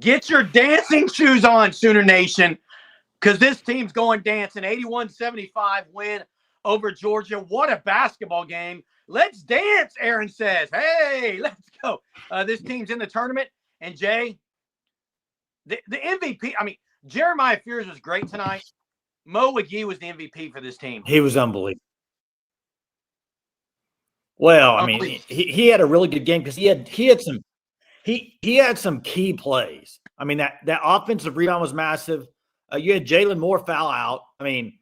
Get your dancing shoes on, Sooner Nation, because this team's going dancing. 81-75 win over Georgia. What a basketball game. Let's dance, Aaron says. Hey, let's go. This team's in the tournament. And, Jay, the MVP, I mean, Jeremiah Fears was great tonight. Wague was the MVP for this team. He was unbelievable. Well, I mean, he had a really good game because he had some key plays. I mean, that offensive rebound was massive. You had Jalen Moore foul out. I mean,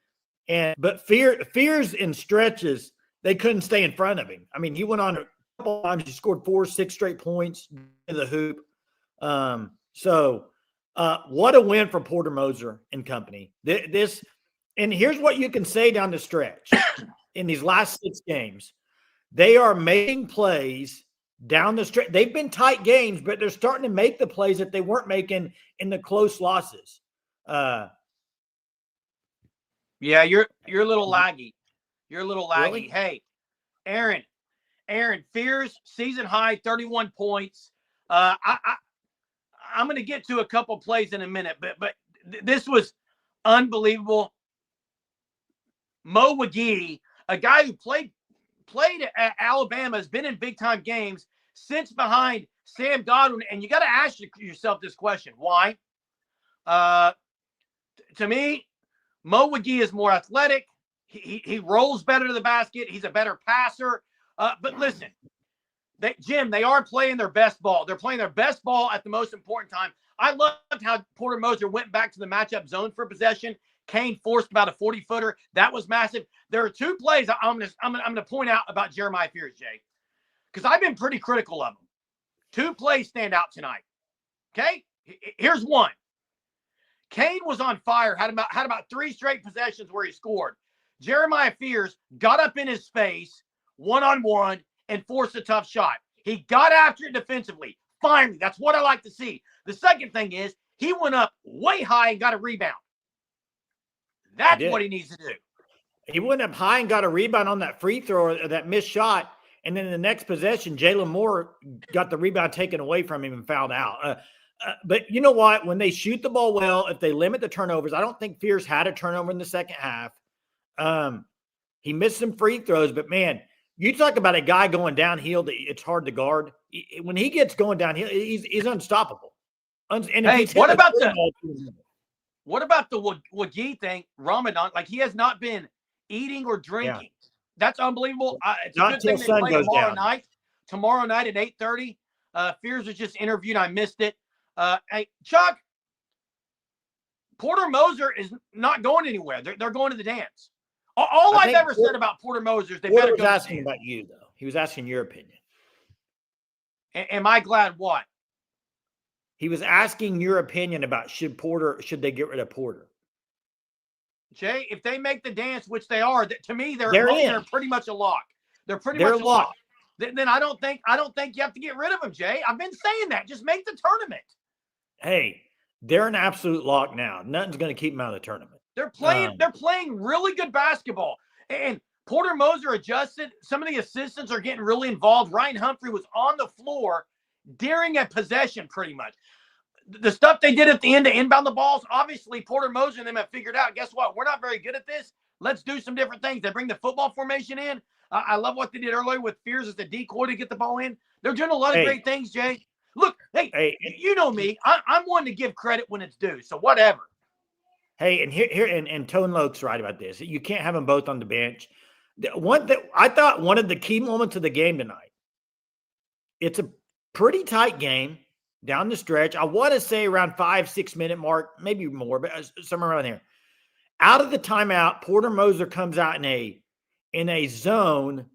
but Fears in stretches, they couldn't stay in front of him. I mean, he went on a couple times. He scored 6 straight points in the hoop. So what a win for Porter Moser and company. And here's what you can say down the stretch. In these last 6 games, they are making plays down the stretch. They've been tight games, but they're starting to make the plays that they weren't making in the close losses. Yeah, you're a little laggy. You're a little laggy. Really? Hey, Aaron, Fears, season high, 31 points. I'm going to get to a couple plays in a minute, but this was unbelievable. Wague, a guy who played at Alabama, has been in big-time games, sits behind Sam Godwin, and you got to ask yourself this question. Why? To me, Wague is more athletic. He rolls better to the basket. He's a better passer. But listen, Jim, they are playing their best ball. They're playing their best ball at the most important time. I loved how Porter Moser went back to the matchup zone for possession. Kane forced about a 40-footer. That was massive. There are 2 plays I'm going to point out about Jeremiah Fears, Jay, because I've been pretty critical of him. 2 plays stand out tonight. Okay? Here's one. Kane was on fire, had about 3 straight possessions where he scored. Jeremiah Fears got up in his face, one-on-one, and forced a tough shot. He got after it defensively. Finally, that's what I like to see. The second thing is he went up way high and got a rebound. That's what he needs to do. He went up high and got a rebound on that free throw or that missed shot. And then in the next possession, Jalen Moore got the rebound taken away from him and fouled out. But you know what? When they shoot the ball well, if they limit the turnovers, I don't think Fears had a turnover in the second half. He missed some free throws, but man, you talk about a guy going downhill that it's hard to guard. When he gets going downhill, he's unstoppable. And hey, what about the Wague thing, Ramadan? Like, he has not been eating or drinking. Yeah. That's unbelievable. It's a good thing they play tomorrow night at 8:30. Fears was just interviewed. I missed it. Hey, Chuck, Porter Moser is not going anywhere. They're going to the dance. All I've ever said about Porter Moser is they better go. He was asking about you, though. He was asking your opinion. Am I glad what? He was asking your opinion about should they get rid of Porter? Jay, if they make the dance, which they are, to me they're pretty much a lock. They're pretty much a lock. Then I don't think you have to get rid of them, Jay. I've been saying that. Just make the tournament. Hey, they're an absolute lock now. Nothing's going to keep them out of the tournament. They're playing really good basketball. And Porter Moser adjusted. Some of the assistants are getting really involved. Ryan Humphrey was on the floor during a possession pretty much. The stuff they did at the end to inbound the balls, obviously Porter Moser and them have figured out, guess what? We're not very good at this. Let's do some different things. They bring the football formation in. I love what they did earlier with Fears as the decoy to get the ball in. They're doing a lot of great things, Jay. Look, hey, you know me. I'm one to give credit when it's due, so whatever. Hey, and Tone Loke's right about this. You can't have them both on the bench. I thought one of the key moments of the game tonight, it's a pretty tight game down the stretch. I want to say around 5-6 minute mark, maybe more, but somewhere around there. Out of the timeout, Porter Moser comes out in a zone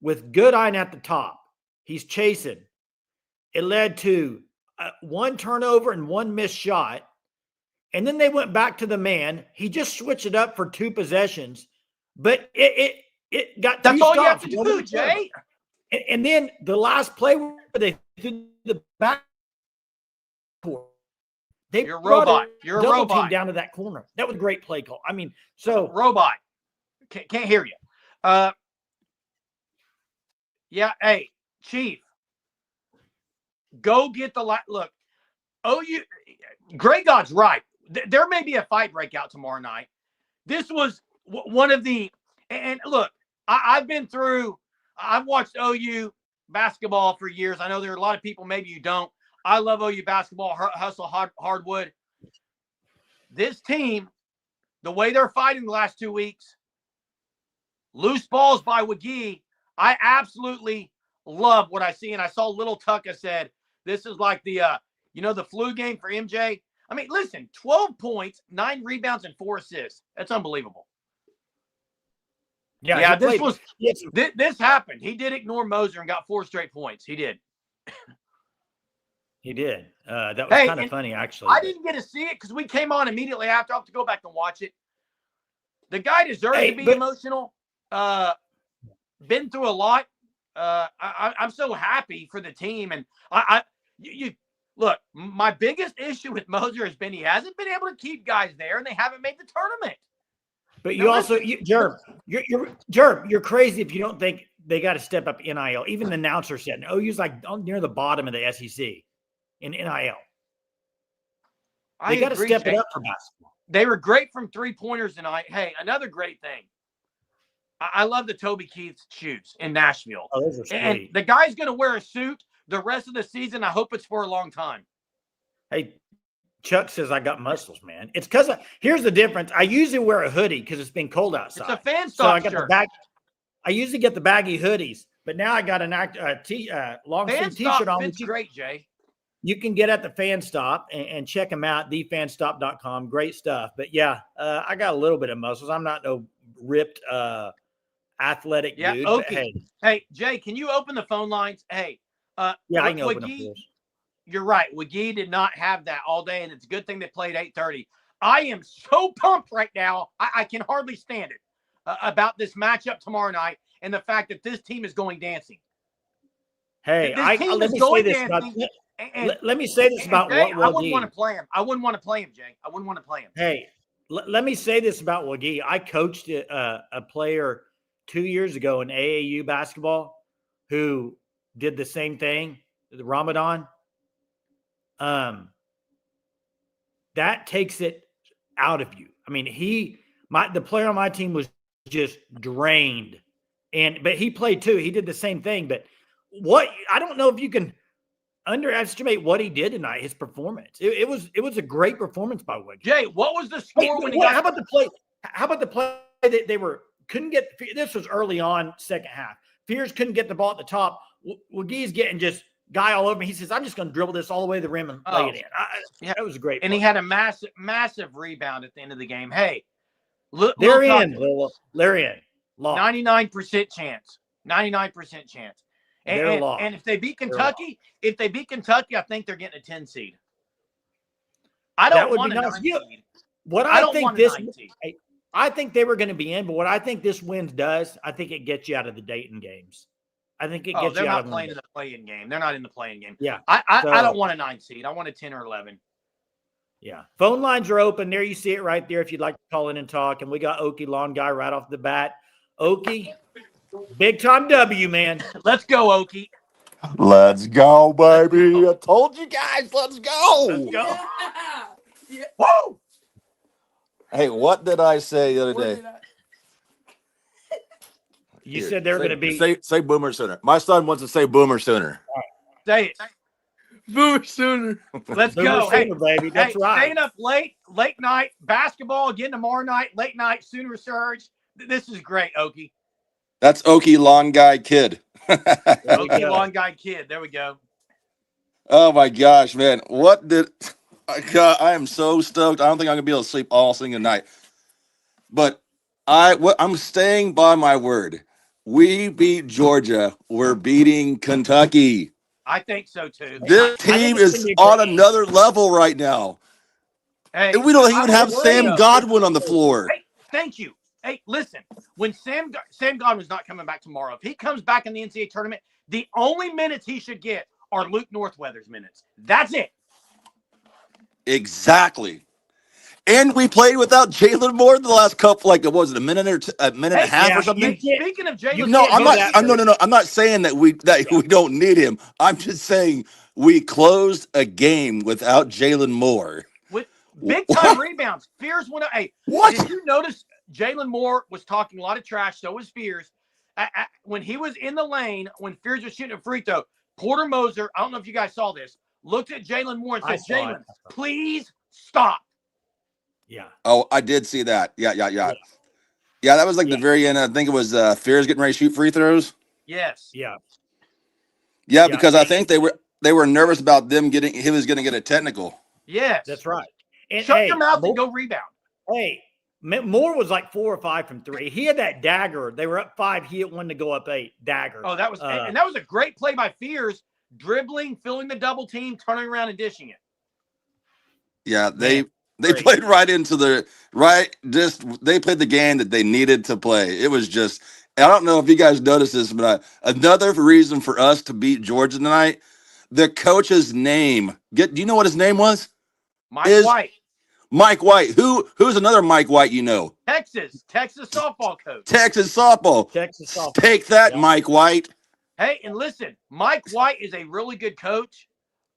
with Goodine at the top. He's chasing. It led to one turnover and one missed shot. And then they went back to the man. He just switched it up for 2 possessions. But it got 2 stops. That's all you have to do, Jay. And then the last play where they threw the back court. You're a robot. You're a robot. Down to that corner. That was a great play call. I mean, so. Robot. Can't hear you. Yeah, hey, Chief. Go get the look. OU, Greg God's right. There may be a fight breakout tomorrow night. This was one of the – and look, I've watched OU basketball for years. I know there are a lot of people, maybe you don't. I love OU basketball, hustle, hardwood. This team, the way they're fighting the last 2 weeks, loose balls by Wague, I absolutely love what I see. And I saw Little Tucka said, this is like the the flu game for MJ. I mean, listen, 12 points, 9 rebounds, and 4 assists. That's unbelievable. Yeah, this happened. He did ignore Moser and got 4 straight points. He did. He did. That was kind of funny, actually. I didn't get to see it because we came on immediately after. I'll have to go back and watch it. The guy deserves to be emotional. Been through a lot. I'm so happy for the team. And look, my biggest issue with Moser has been he hasn't been able to keep guys there, and they haven't made the tournament. But Jerb, you're crazy if you don't think they got to step up NIL. Even the announcer said, OU's like near the bottom of the SEC in NIL. They got to step it up for basketball. They were great from 3-pointers tonight. Hey, another great thing. I love the Toby Keith shoes in Nashville. Oh, those are sweet. And the guy's going to wear a suit the rest of the season. I hope it's for a long time. Hey, Chuck says I got muscles, man. It's because here's the difference. I usually wear a hoodie because it's been cold outside. It's a fan stop shirt. I usually get the baggy hoodies, but now I got a long sleeve T-shirt on. It's great, Jay. You can get at the Fan Stop and check them out, thefanstop.com. Great stuff. But yeah, I got a little bit of muscles. I'm not no ripped athletic dude. Okay. Hey, Jay, can you open the phone lines? Hey, I can open them. You're right. Wague did not have that all day, and it's a good thing they played 8:30. I am so pumped right now. I can hardly stand it about this matchup tomorrow night and the fact that this team is going dancing. Hey, let me say this about Jay, I wouldn't want to play him. I wouldn't want to play him, Jay. I wouldn't want to play him. Hey, let me say this about Wague. I coached a player 2 years ago in AAU basketball who did the same thing, the Ramadan. That takes it out of you. I mean, the player on my team was just drained, but he played too. He did the same thing. But I don't know if you can underestimate what he did tonight. His performance. It was a great performance by Wague. Jay, what was the score when he got? How about the play? How about the play that they couldn't get? This was early on, second half. Fears couldn't get the ball at the top. Wague's getting just guy all over me. He says, I'm just going to dribble this all the way to the rim and lay it in. That was a great play. And he had a massive rebound at the end of the game. Hey, they're in. 99% chance. 99% chance. And if they beat Kentucky, I think they're getting a 10 seed. I don't want a 9 seed. I think they were going to be in, but what I think this win does, I think it gets you out of the Dayton games. I think it gets you out of they're not playing in the play-in game. They're not in the play-in game. Yeah. I don't want a 9 seed. I want a 10 or 11. Yeah. Phone lines are open. There you see it right there if you'd like to call in and talk. And we got Okie Long Guy right off the bat. Okie, big time W, man. Let's go, Okie. Let's go, baby. I told you guys, let's go. Let's go. Yeah. Whoa. Hey, what did I say the other day? You said they're going to be. Say Boomer Sooner. My son wants to say Boomer Sooner. Say it. Boomer Sooner. Let's go. Hey, baby. That's right. Staying up late night basketball again tomorrow night, late night Sooner Surge. This is great, Okie. That's Okie Long Guy Kid. Okie Long Guy Kid. There we go. Oh, my gosh, man. I am so stoked. I don't think I'm going to be able to sleep all single night. But I'm staying by my word. We beat Georgia. We're beating Kentucky. I think so too. This team is on another level right now. Hey, and we don't even have Sam Godwin on the floor. Hey, thank you. Hey, listen. When Sam Godwin's not coming back tomorrow, if he comes back in the NCAA tournament, the only minutes he should get are Luke Northweather's minutes. That's it. Exactly. And we played without Jalen Moore the last couple, a minute and a half or something. Speaking of Jalen, I'm not saying that we don't need him. I'm just saying we closed a game without Jalen Moore. With big time rebounds. Fears went up. Hey, What? did you notice Jalen Moore was talking a lot of trash? So was Fears. When he was in the lane, when Fears was shooting a free throw, Porter Moser, I don't know if you guys saw this, looked at Jalen Moore and said, Jalen, please stop. Yeah. Oh, I did see that. Yeah. Yeah, that was like the very end. I think it was Fears getting ready to shoot free throws. Yes. Yeah. Yeah, because I think they were nervous about he was going to get a technical. Yes. That's right. And shut your mouth and go rebound. Hey, Moore was like 4 or 5 from 3. He had that dagger. They were up 5. He had one to go up 8. Dagger. Oh, that was and that was a great play by Fears, dribbling, filling the double team, turning around and dishing it. Yeah, they played right into they played the game that they needed to play. It was just, I don't know if you guys noticed this, but another reason for us to beat Georgia tonight, the coach's name. Do you know what his name was? Mike White. Mike White. Who's another Mike White you know? Texas softball coach. Texas softball. Take that, Mike White. Hey, and listen, Mike White is a really good coach.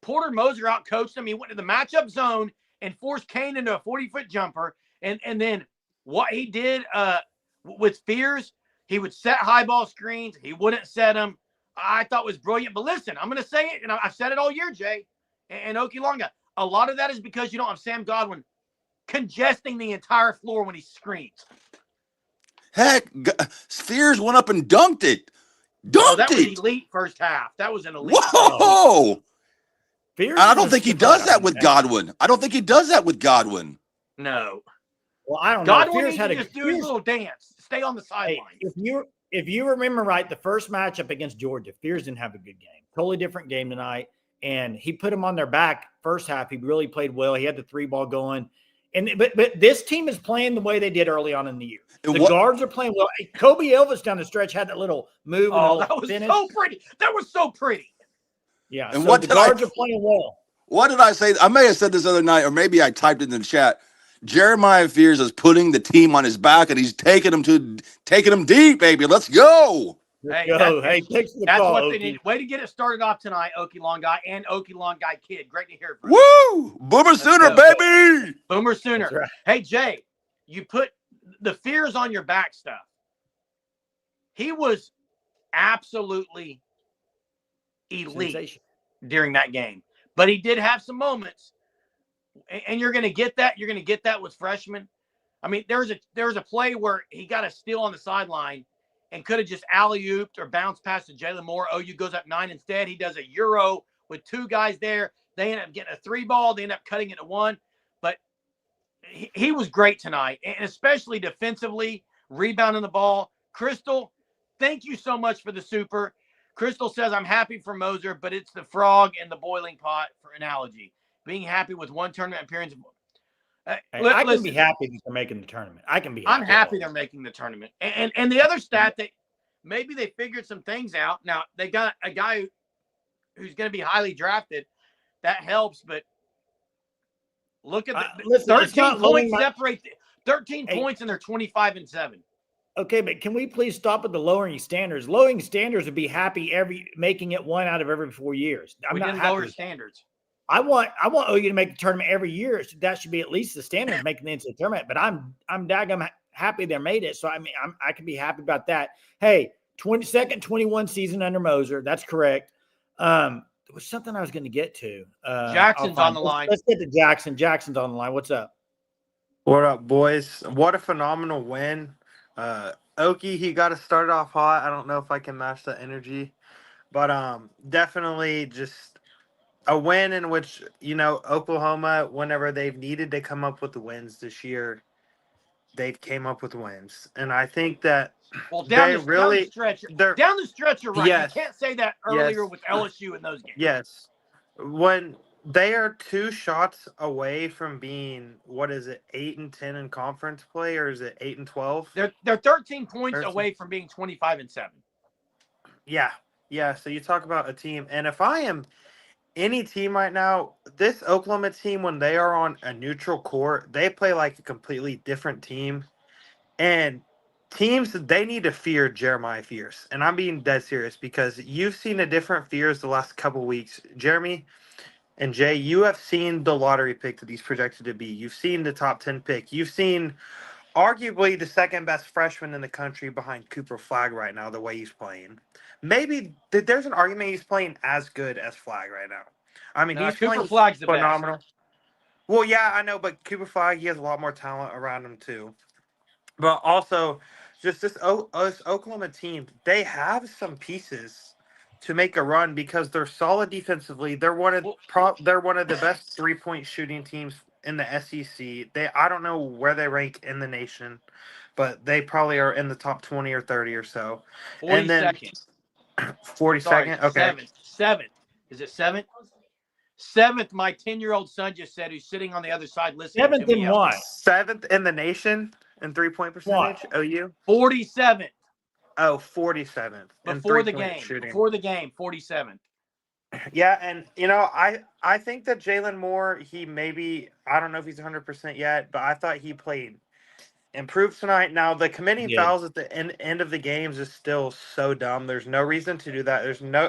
Porter Moser out-coached him. He went to the matchup zone and forced Kane into a 40-foot jumper. And then what he did with Fears, he would set high ball screens. He wouldn't set them. I thought was brilliant. But listen, I'm going to say it, and I've said it all year, Jay, and Okie-Longa. A lot of that is because you don't have Sam Godwin congesting the entire floor when he screens. Heck, Fears went up and dunked it. That was elite first half. That was an elite. Whoa! I don't think he does that with Godwin. No. Well, I don't know. Godwin needs to just do his little dance. Stay on the sideline. Hey, if you remember right, the first matchup against Georgia, Fears didn't have a good game. Totally different game tonight. And he put them on their back first half. He really played well. He had the 3-ball going. But this team is playing the way they did early on in the year. The guards are playing well. Kobe Elvis down the stretch had that little move. Oh, that was so pretty. That was so pretty. Yeah, and so the guards are playing well. What did I say? I may have said this other night, or maybe I typed it in the chat. Jeremiah Fears is putting the team on his back, and he's taking them deep, baby. Let's go. Hey, that's what they need. Way to get it started off tonight, Okie-Longa and Okie-Longa Kid. Great to hear from you. Woo! Boomer Sooner, baby! Boomer Sooner. Right. Hey, Jay, you put the Fears on your back stuff. He was absolutely elite during that game. But he did have some moments. And you're going to get that. You're going to get that with freshmen. I mean, there was a play where he got a steal on the sideline and could have just alley-ooped or bounced past to Jalen Moore. OU goes up 9 instead. He does a Euro with 2 guys there. They end up getting a 3-ball. They end up cutting it to 1. But he was great tonight, and especially defensively, rebounding the ball. Crystal, thank you so much for the super. Crystal says, I'm happy for Moser, but it's the frog in the boiling pot for analogy. Being happy with one tournament appearance. I can be happy that they're making the tournament. I'm happy they're making the tournament. And the other stat that maybe they figured some things out. Now, they got a guy who's going to be highly drafted. That helps, but look at the 13 points separate 13 points and they're 25-7. Okay, but can we please stop at the lowering standards? Lowering standards would be happy making it 1 out of every 4 years. We didn't lower standards. I want OU to make the tournament every year. That should be at least the standard making the NCAA tournament. But I'm daggum happy they made it. So I mean, I can be happy about that. Hey, 22nd 21 season under Moser. That's correct. There was something I was going to get to. Jackson's on the line. Let's get to Jackson. Jackson's on the line. What's up? What up, boys? What a phenomenal win. Okie, he got to start off hot. I don't know if I can match that energy, but definitely just a win in which, Oklahoma, whenever they've needed to come up with the wins this year, they've came up with wins. And I think that down the stretch, you're right. Yes, you can't say that earlier with LSU in those games. Yes. When they are 2 shots away from being, 8-10 in conference play, or is it 8-12? They're 13 points away from being 25-7. Yeah. Yeah. So you talk about a team. And if I am any team right now, this Oklahoma team, when they are on a neutral court, they play like a completely different team. And teams, they need to fear Jeremiah Fears. And I'm being dead serious because you've seen a different Fears the last couple weeks. Jeremy and Jay, you have seen the lottery pick that he's projected to be. You've seen the top 10 pick. You've seen arguably the second best freshman in the country behind Cooper Flag right now, the way he's playing. Maybe there's an argument he's playing as good as Flag right now. I mean, No, he's Cooper playing Flag's the best. phenomenal. Well, yeah, I know, but Cooper Flag, he has a lot more talent around him too. But also, just this Oklahoma team, they have some pieces to make a run because they're solid defensively. They're one of the best 3-point shooting teams in the SEC. I don't know where they rank in the nation, but they probably are in the top 20 or 30 or so. And then 42nd. 42nd, okay. Seventh. Is it seventh? Seventh, my 10-year-old son just said, who's sitting on the other side listening Seventh to me. and what? 7th in the nation in 3-point percentage. What? OU. 47th. Oh, 47th in Before the 3-point game. shooting. Before the game, 47th. Yeah, and I think that Jalen Moore, I don't know if he's 100% yet, but I thought he played improved tonight. Now the committing Yeah. fouls at the end of the games is still so dumb. There's no reason to do that.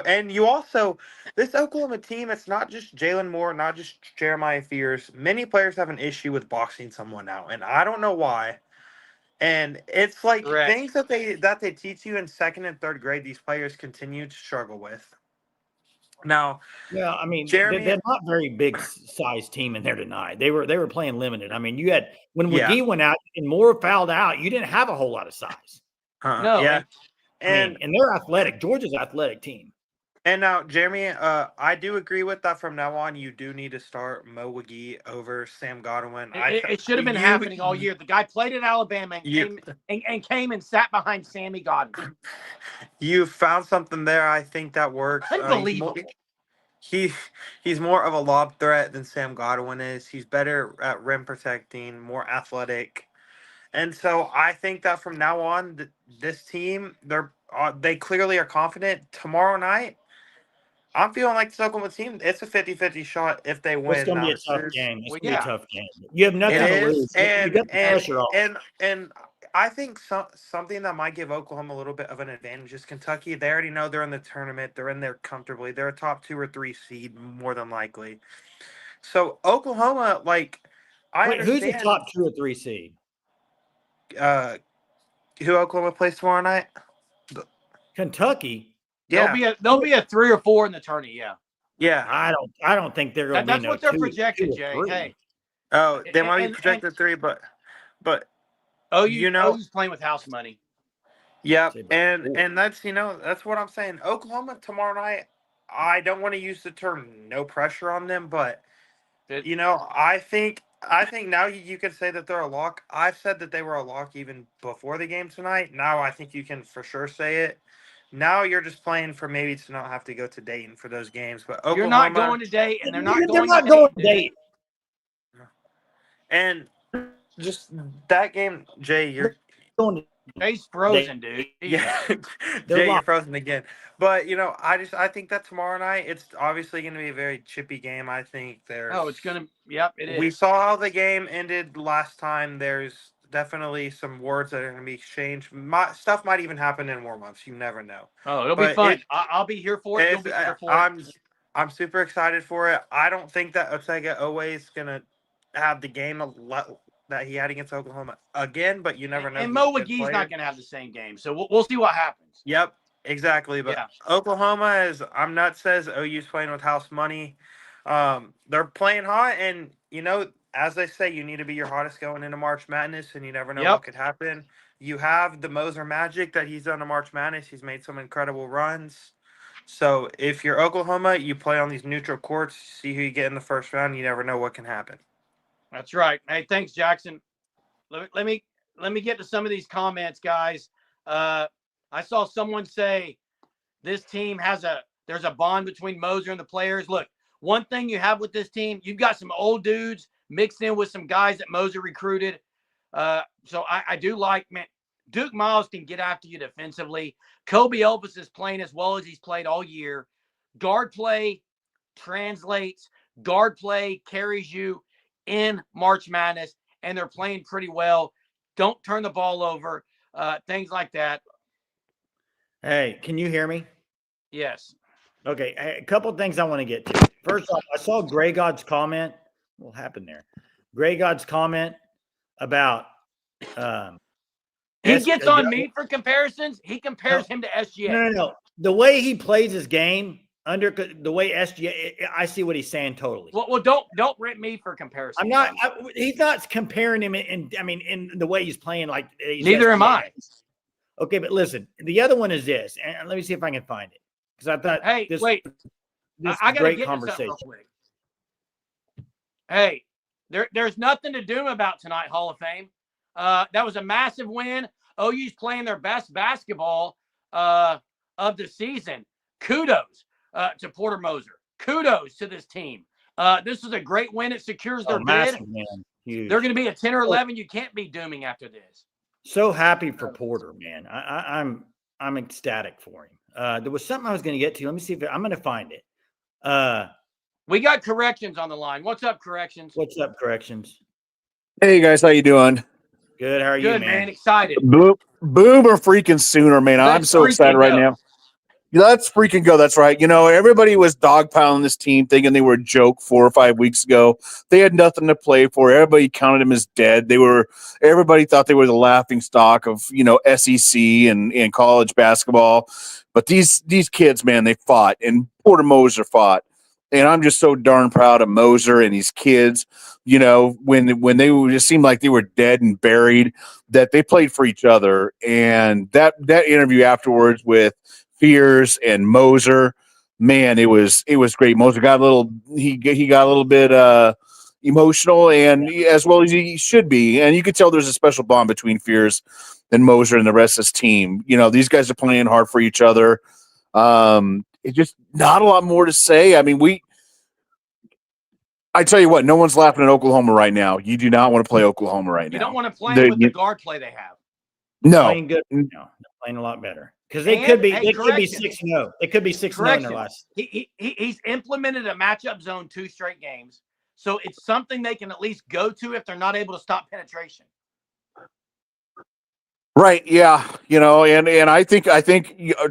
And you also, this Oklahoma team, it's not just Jalen Moore, not just Jeremiah Fears. Many players have an issue with boxing someone out, and I don't know why. And it's like Correct. things that they teach you in second and third grade, these players continue to struggle with. Now, Yeah, I mean, Jeremy, they're not very big size team in there tonight. They were playing limited. I mean, you had when Wague went out and Moore fouled out, you didn't have a whole lot of size. No, yeah, and they're athletic. Georgia's athletic team. And now, Jeremy, I do agree with that. From now on, you do need to start Mo Wague over Sam Godwin. It should have been happening all year. The guy played at Alabama and came and sat behind Sammy Godwin. You found something there. I think that works. Unbelievable. He's more of a lob threat than Sam Godwin is. He's better at rim protecting, more athletic. And so I think that from now on, this team, they clearly are confident. Tomorrow night, I'm feeling like the Oklahoma team, it's a 50-50 shot if they win. It's going to be a tough game. It's going to be a tough game. You have nothing to lose. You got the pressure off. And I think something that might give Oklahoma a little bit of an advantage is Kentucky. They already know they're in the tournament. They're in there comfortably. They're a top 2 or 3 seed more than likely. So Oklahoma, understand. Who's the top 2 or 3 seed? Who Oklahoma plays tomorrow night? Kentucky. Yeah, there'll be a 3 or 4 in the tourney. Yeah. Yeah, I don't think they're going to be. That's what they're projected, Jay. Hey. Oh, they might be projected 3, but OU's playing with house money. Yep, and that's that's what I'm saying. Oklahoma tomorrow night. I don't want to use the term no pressure on them, but I think now you can say that they're a lock. I've said that they were a lock even before the game tonight. Now I think you can for sure say it. Now you're just playing for maybe to not have to go to Dayton for those games, but Oklahoma, you're not going to Dayton, and they're not going to Dayton. And just that game, Jay, you're going to Jay's frozen, dude. Yeah, Jay, you're frozen again. But I think that tomorrow night it's obviously going to be a very chippy game. I think it's going to. Yep, it is. We saw how the game ended last time. There's definitely some words that are going to be exchanged. Stuff might even happen in warm-ups. You never know. Oh, it'll be fun. I'll be here for it. You'll be here for it. I'm super excited for it. I don't think that Otega always going to have the game that he had against Oklahoma again, but you never know. And Mo Wague's not going to have the same game, so we'll see what happens. Yep, exactly. But Oklahoma I'm not says OU's playing with house money. They're playing hot, and as they say, you need to be your hottest going into March Madness, and you never know what could happen. You have the Moser magic that he's done in March Madness. He's made some incredible runs. So if you're Oklahoma, you play on these neutral courts, see who you get in the first round. You never know what can happen. That's right. Hey, thanks, Jackson. Let me get to some of these comments, guys. I saw someone say this team there's a bond between Moser and the players. Look, one thing you have with this team, you've got some old dudes mixed in with some guys that Moser recruited. So I do like, man, Duke Miles can get after you defensively. Kobe Elvis is playing as well as he's played all year. Guard play translates. Guard play carries you in March Madness, and they're playing pretty well. Don't turn the ball over. things like that. Hey, can you hear me? Yes. Okay, a couple of things I want to get to. First off, I saw Gray God's comment. What happened there? Gray God's comment about He gets on me for comparisons. He compares him to SGA. No. The way he plays his game under the way SGA, I see what he's saying totally. Well, don't rip me for comparison. I'm not. He's not comparing him in the way he's playing. Like neither am I. Okay, but listen, the other one is this, and let me see if I can find it because I thought, hey, this, wait, this I got to great get conversation. real quick. Hey, there's nothing to doom about tonight, Hall of Fame. That was a massive win. OU's playing their best basketball of the season. Kudos to Porter Moser. Kudos to this team. This is a great win. It secures their bid. They're going to be at 10 or 11. You can't be dooming after this. So happy for Porter, man. I'm ecstatic for him. There was something I was going to get to. Let me see if I'm going to find it. We got Corrections on the line. What's up, Corrections? What's up, Corrections? Hey guys, how you doing? Good. How are you, man? Excited. Boomer freaking Sooner, man. I'm so excited right now. Let's freaking go. That's right. You know, everybody was dogpiling this team thinking they were a joke 4 or 5 weeks ago. They had nothing to play for. Everybody counted them as dead. Everybody thought they were the laughing stock of, SEC and college basketball. But these kids, man, they fought, and Porter Moser fought. And I'm just so darn proud of Moser and his kids. When they just seemed like they were dead and buried, that they played for each other. And that interview afterwards with Spears and Moser, man, it was great. Moser got a little bit emotional, and as well as he should be. And you could tell there's a special bond between Spears and Moser and the rest of his team. These guys are playing hard for each other. It's just not a lot more to say. I mean, I tell you what, no one's laughing at Oklahoma right now. You do not want to play Oklahoma right now. You don't want to play with the guard play they have. No, playing good. No, they're playing a lot better because they could be 6-0. They could be 6-0 in their last. He's implemented a matchup zone 2 straight games, so it's something they can at least go to if they're not able to stop penetration. Right. Yeah. And I think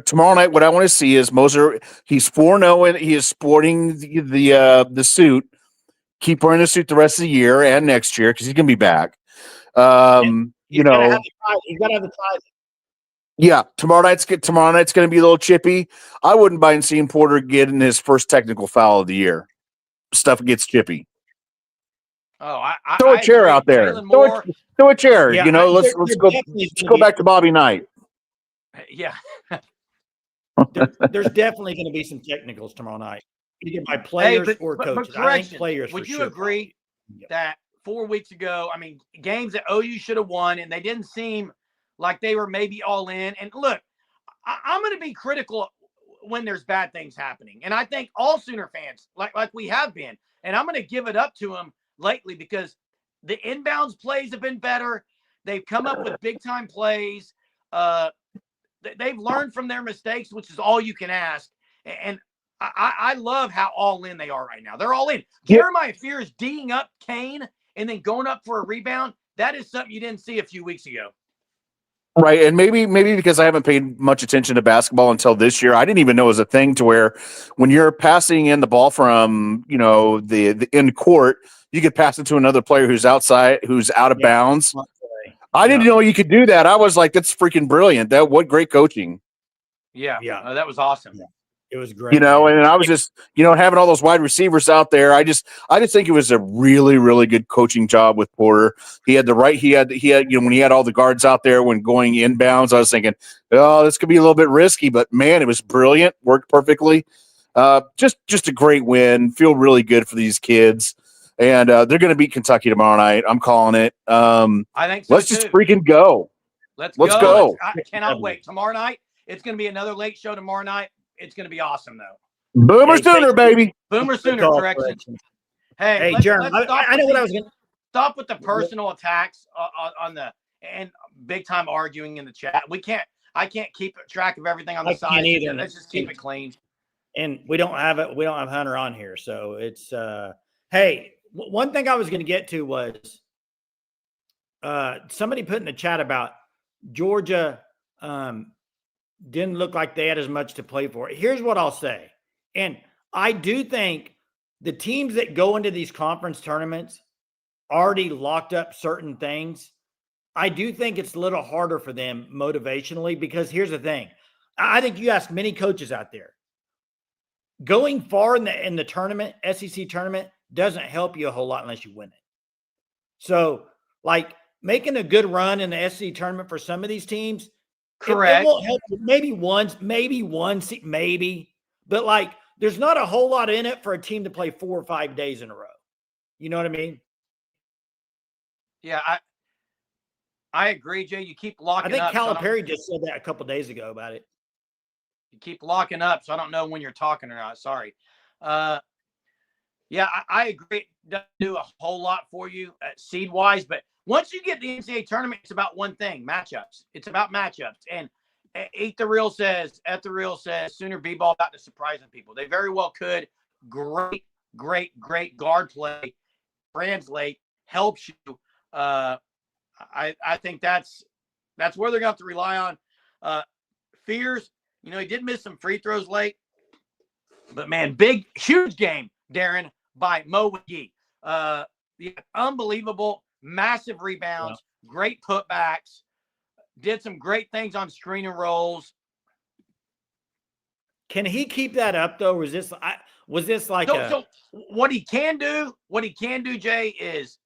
tomorrow night, what I want to see is Moser. He's 4-0 and he is sporting the suit. Keep wearing the suit the rest of the year and next year because he's gonna be back. He's gotta have the ties. Yeah. Tomorrow night's gonna be a little chippy. I wouldn't mind seeing Porter get in his first technical foul of the year. Stuff gets chippy. Oh, throw a chair out there. Throw a chair. Yeah, let's go back to Bobby Knight. Yeah. There's definitely going to be some technicals tomorrow night, either by players or coaches. I think players. Would you agree that 4 weeks ago, games that OU should have won, and they didn't seem like they were maybe all in? And look, I'm going to be critical when there's bad things happening, and I think all Sooner fans, like we have been, and I'm going to give it up to them lately because the inbounds plays have been better. They've come up with big time plays. They've learned from their mistakes, which is all you can ask. And I love how all in they are right now. They're all in. Jeremiah Fears D'ing up Kane and then going up for a rebound. That is something you didn't see a few weeks ago. Right. And maybe because I haven't paid much attention to basketball until this year, I didn't even know it was a thing to where when you're passing in the ball from, the in court, you could pass it to another player who's outside, who's out of bounds. I didn't know you could do that. I was like, that's freaking brilliant. What great coaching. Yeah. That was awesome. Yeah. It was great. And I was just, having all those wide receivers out there. I just think it was a really, really good coaching job with Porter. He had when he had all the guards out there when going inbounds, I was thinking, oh, this could be a little bit risky, but man, it was brilliant. Worked perfectly. Just a great win. Feel really good for these kids. And they're going to beat Kentucky tomorrow night. I'm calling it. I think so. Let's just freaking go. Let's go. I cannot wait. Tomorrow night, it's going to be another late show tomorrow night. It's going to be awesome, though. Boomer Sooner, baby. Boomer Sooner, correction. Hey, Jeremy, I know what I was going to stop with the personal attacks on the and big time arguing in the chat. I can't keep track of everything on the side. Either. Let's just keep it clean. And we don't have Hunter on here, so it's hey. One thing I was going to get to was somebody put in the chat about Georgia didn't look like they had as much to play for. Here's what I'll say. And I do think the teams that go into these conference tournaments already locked up certain things. I do think it's a little harder for them motivationally, because here's the thing. I think you ask many coaches out there, going far in the tournament, SEC tournament, doesn't help you a whole lot unless you win it. So, like, making a good run in the SEC tournament for some of these teams, Correct. It won't help you. Maybe one, maybe. But, like, there's not a whole lot in it for a team to play 4 or 5 days in a row. You know what I mean? Yeah, I agree, Jay. You keep locking I up. think Calipari just said that a couple of days ago about it. You keep locking up, so I don't know when you're talking or not. Sorry. Yeah, I agree. It doesn't do a whole lot for you seed-wise, but once you get the NCAA tournament, it's about one thing: matchups. It's about matchups. And At the Real says, Sooner B-ball got to surprising people. They very well could. Great guard play. Translate helps you. I think that's where they're going to have to rely on. Fears, he did miss some free throws late, but man, huge game, Darren, by Wague. Unbelievable, massive rebounds, great putbacks, did some great things on screen and rolls. Can he keep that up though? Was this like so what he can do, Jay, is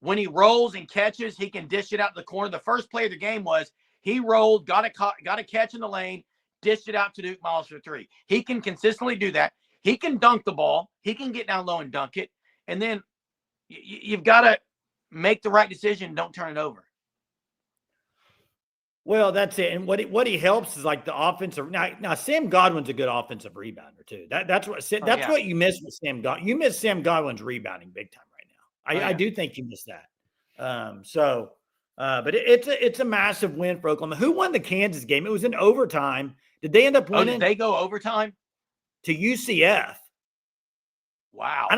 when he rolls and catches, he can dish it out to the corner. The first play of the game was he rolled, got a catch in the lane, dished it out to Duke Miles for 3. He can consistently do that. He can dunk the ball. He can get down low and dunk it. And then you've got to make the right decision. Don't turn it over. Well, that's it. And what he helps is like the offensive. Now Sam Godwin's a good offensive rebounder too. That's what you miss with Sam Godwin. You miss Sam Godwin's rebounding big time right now. I do think you miss that. But it's a massive win for Oklahoma. Who won the Kansas game? It was in overtime. Did they end up winning? Did they go overtime? To UCF. Wow.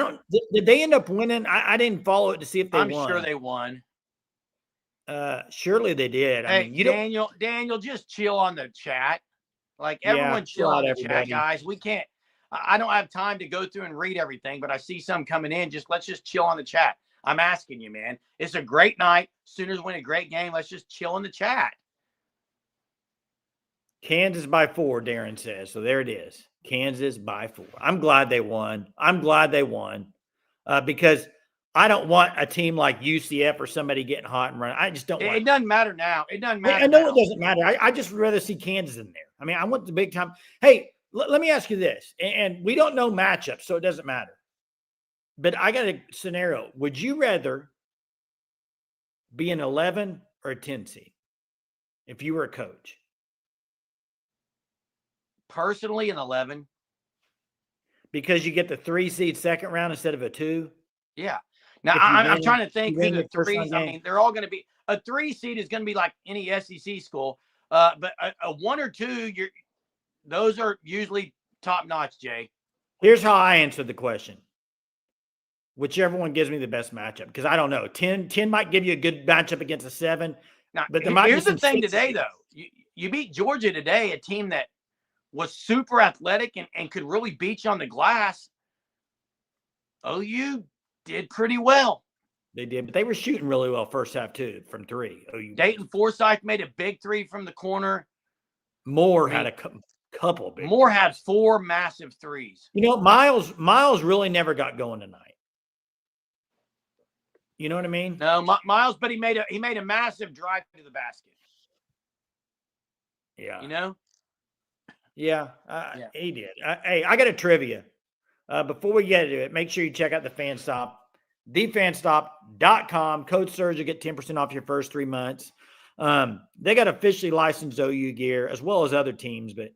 Did they end up winning? I didn't follow it to see if they won. I'm sure they won. Surely they did. Hey, Daniel, just chill on the chat. Like, everyone chill on the chat, guys. We can't. I don't have time to go through and read everything, but I see some coming in. Let's just chill on the chat. I'm asking you, man. It's a great night. Sooners win a great game. Let's just chill in the chat. Kansas by 4, Darren says. So there it is. Kansas by 4. I'm glad they won. Because I don't want a team like UCF or somebody getting hot and running. I just don't want it. It doesn't matter now. It doesn't matter. I know it doesn't matter. I just rather see Kansas in there. I mean, I want the big time. Hey, let me ask you this. And we don't know matchups, so it doesn't matter. But I got a scenario. Would you rather be an 11 or a 10 seed if you were a coach? Personally, an 11. Because you get the 3 seed second round instead of a 2? Yeah. Now, I'm trying to think who the 3s. I mean, they're all going to be – a 3 seed is going to be like any SEC school. But a 1 or 2, those are usually top-notch, Jay. Here's how I answer the question. Whichever one gives me the best matchup. Because I don't know. 10 might give you a good matchup against a 7. Now, but here's the thing today, though. You beat Georgia today, a team that was super athletic and could really beat you on the glass. OU did pretty well. They did, but they were shooting really well first half too from 3. OU. Dayton Forsyth made a big 3 from the corner. Moore had a couple big. Moore had 4 massive 3s. Miles really never got going tonight. You know what I mean? No, Miles, but he made a massive drive to the basket. Yeah. Yeah, he did. Hey, I got a trivia. Before we get into it, make sure you check out the FanStop, thefanstop.com. Code Surge, you get 10% off your first 3 months. They got officially licensed OU gear as well as other teams, but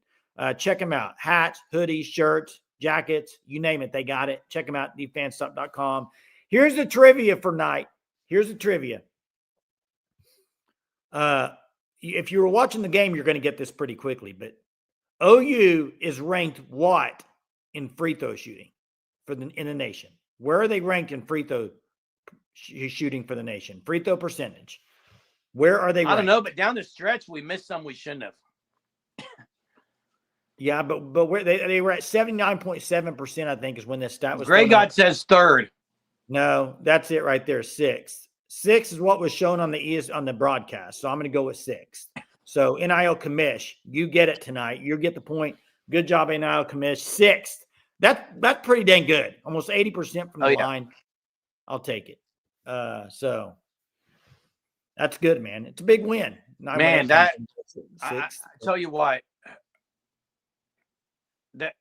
check them out. Hats, hoodies, shirts, jackets, you name it, they got it. Check them out, thefanstop.com. Here's the trivia for night. Here's the trivia. If you were watching the game, you're going to get this pretty quickly, but OU is ranked what in free throw shooting in the nation? Where are they ranked in free throw shooting for the nation? Free throw percentage. Where are they? I don't know, but down the stretch, we missed some we shouldn't have. Yeah, but where they were at 79.7%, I think, is when this stat was. Grey God says third. No, that's it right there. Sixth. Six is what was shown on the broadcast. So I'm going to go with sixth. So NIL commish, you get it tonight. You get the point. Good job, NIL commish. Sixth. That's pretty dang good. Almost 80% from the line. I'll take it. So that's good, man. It's a big win. Man, I tell you what, that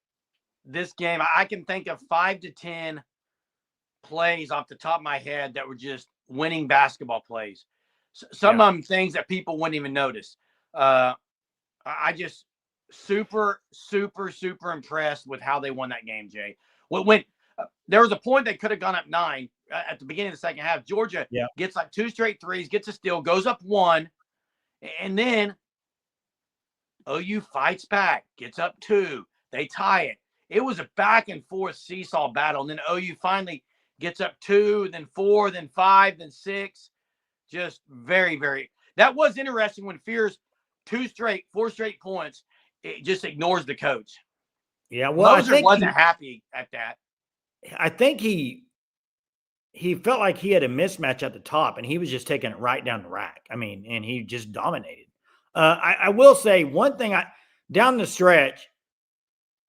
this game, I can think of 5 to 10 plays off the top of my head that were just winning basketball plays. Some of them things that people wouldn't even notice. I just super impressed with how they won that game, Jay. When there was a point they could have gone up 9 at the beginning of the second half. Georgia gets like 2 straight threes, gets a steal, goes up 1, and then OU fights back, gets up 2. They tie it. It was a back and forth seesaw battle, and then OU finally gets up 2, then 4, then 5, then 6. Just very, very. That was interesting when Fears 4 straight points. It just ignores the coach. Yeah, well, Moser wasn't happy at that. I think he felt like he had a mismatch at the top, and he was just taking it right down the rack. I mean, and he just dominated. I will say one thing. Down the stretch,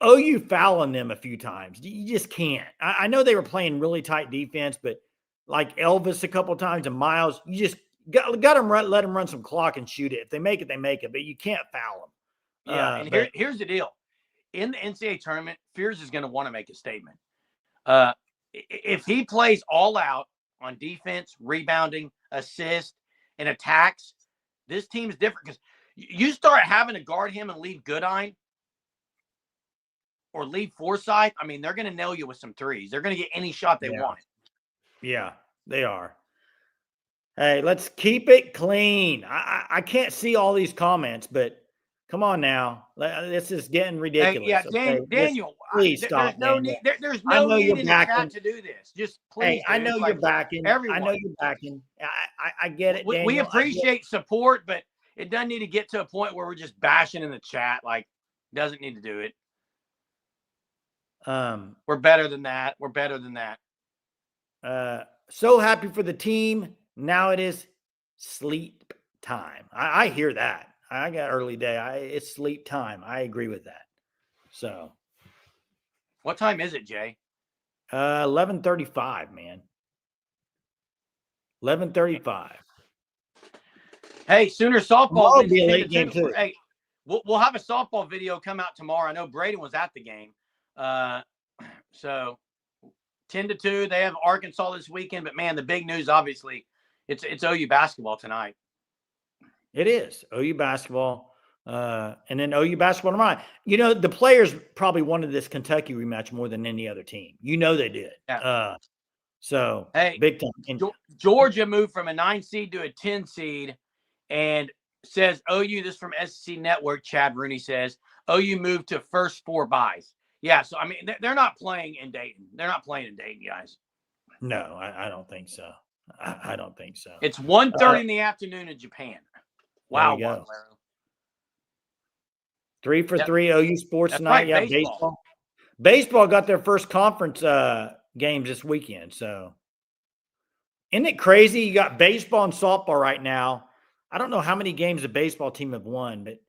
OU fouling them a few times. You just can't. I know they were playing really tight defense, but like Elvis a couple of times and Miles, you just got them let them run some clock and shoot it. If they make it, they make it, but you can't foul them. Yeah, and here's the deal. In the NCAA tournament, Fears is going to want to make a statement. If he plays all out on defense, rebounding, assist, and attacks, this team's different because you start having to guard him and leave Goodine or leave Forsythe. I mean, they're going to nail you with some threes. They're going to get any shot they want. Yeah, they are. Hey, let's keep it clean. I can't see all these comments, but come on now. This is getting ridiculous. Hey, Daniel, please stop. There's no need in the chat to do this. Just please. Hey, I know you're backing. Everyone. I know you're backing. I get it, Daniel. We appreciate support, but it doesn't need to get to a point where we're just bashing in the chat. Like, doesn't need to do it. We're better than that. So happy for the team. Now it is sleep time. I hear that. I got early day. It's sleep time. I agree with that. So, what time is it, Jay? 11:35, man. 11:35. Hey, Sooner softball. Will be a late game too. Hey, we'll have a softball video come out tomorrow. I know Braden was at the game. So 10-2. They have Arkansas this weekend, but man, the big news obviously it's OU basketball tonight. It is OU basketball, and then OU basketball tomorrow. You know, the players probably wanted this Kentucky rematch more than any other team. You know they did. Yeah. So hey, big time. And Georgia moved from a 9 seed to a 10 seed, and says OU. This from SEC Network. Chad Rooney says OU moved to first 4 buys. Yeah, so I mean they're not playing in Dayton. They're not playing in Dayton, guys. No, I don't think so. I don't think so. It's 1:30 in the afternoon in Japan. Wow. 3 for 3 OU sports tonight. Right, yeah, baseball. Baseball got their first conference games this weekend. So isn't it crazy? You got baseball and softball right now. I don't know how many games the baseball team have won, but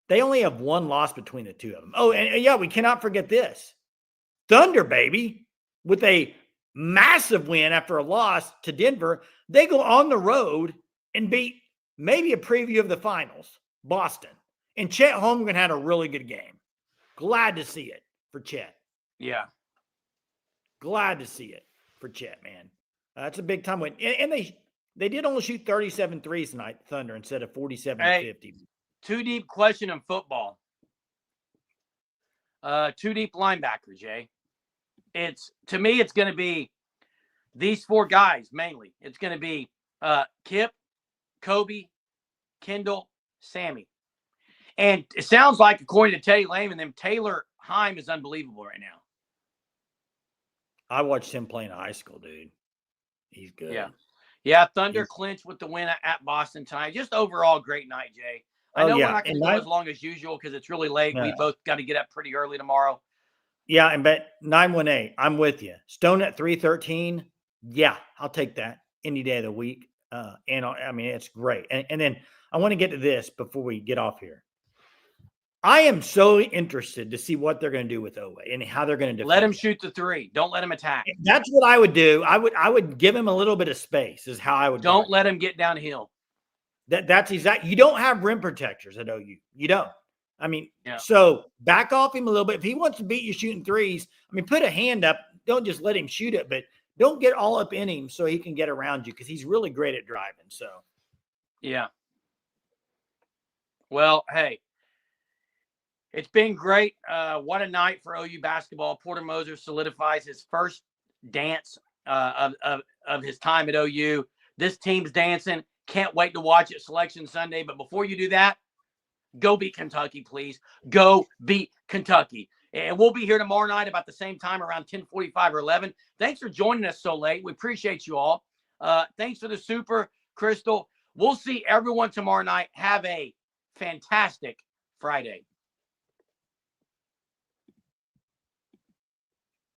they only have 1 loss between the two of them. Oh, and yeah, we cannot forget this. Thunder, baby, with a massive win after a loss to Denver. They go on the road and beat maybe a preview of the finals, Boston. And Chet Holmgren had a really good game. Glad to see it for Chet. Yeah. Glad to see it for Chet, man. That's a big time win. And they did only shoot 37 threes tonight, Thunder, instead of 47-50. Too deep question in football. Too deep linebacker, Jay. To me, it's going to be these 4 guys mainly. It's going to be Kip, Kobe, Kendall, Sammy. And it sounds like, according to Teddy Lame and them, Taylor Heim is unbelievable right now. I watched him play in high school, dude. He's good. Yeah. Yeah, Thunder clinched with the win at Boston tonight. Just overall great night, Jay. I know we're not going to go as long as usual because it's really late. We both got to get up pretty early tomorrow. Yeah, and bet 918. I'm with you. Stone at 313. Yeah, I'll take that any day of the week. And I mean, it's great. And then I want to get to this before we get off here. I am so interested to see what they're going to do with Owe and how they're going to let him shoot the three. Don't let him attack. That's what I would do. I would give him a little bit of space. Is how I would. Don't let him get downhill. That's exactly. You don't have rim protectors at OU. You don't. I mean, so back off him a little bit. If he wants to beat you shooting threes, I mean, put a hand up. Don't just let him shoot it, but don't get all up in him so he can get around you because he's really great at driving. So, yeah. Well, hey, it's been great. What a night for OU basketball. Porter Moser solidifies his first dance of his time at OU. This team's dancing. Can't wait to watch it Selection Sunday. But before you do that, go beat Kentucky, please. Go beat Kentucky. And we'll be here tomorrow night about the same time, around 10:45 or 11. Thanks for joining us so late. We appreciate you all. Thanks for the super, Crystal. We'll see everyone tomorrow night. Have a fantastic Friday.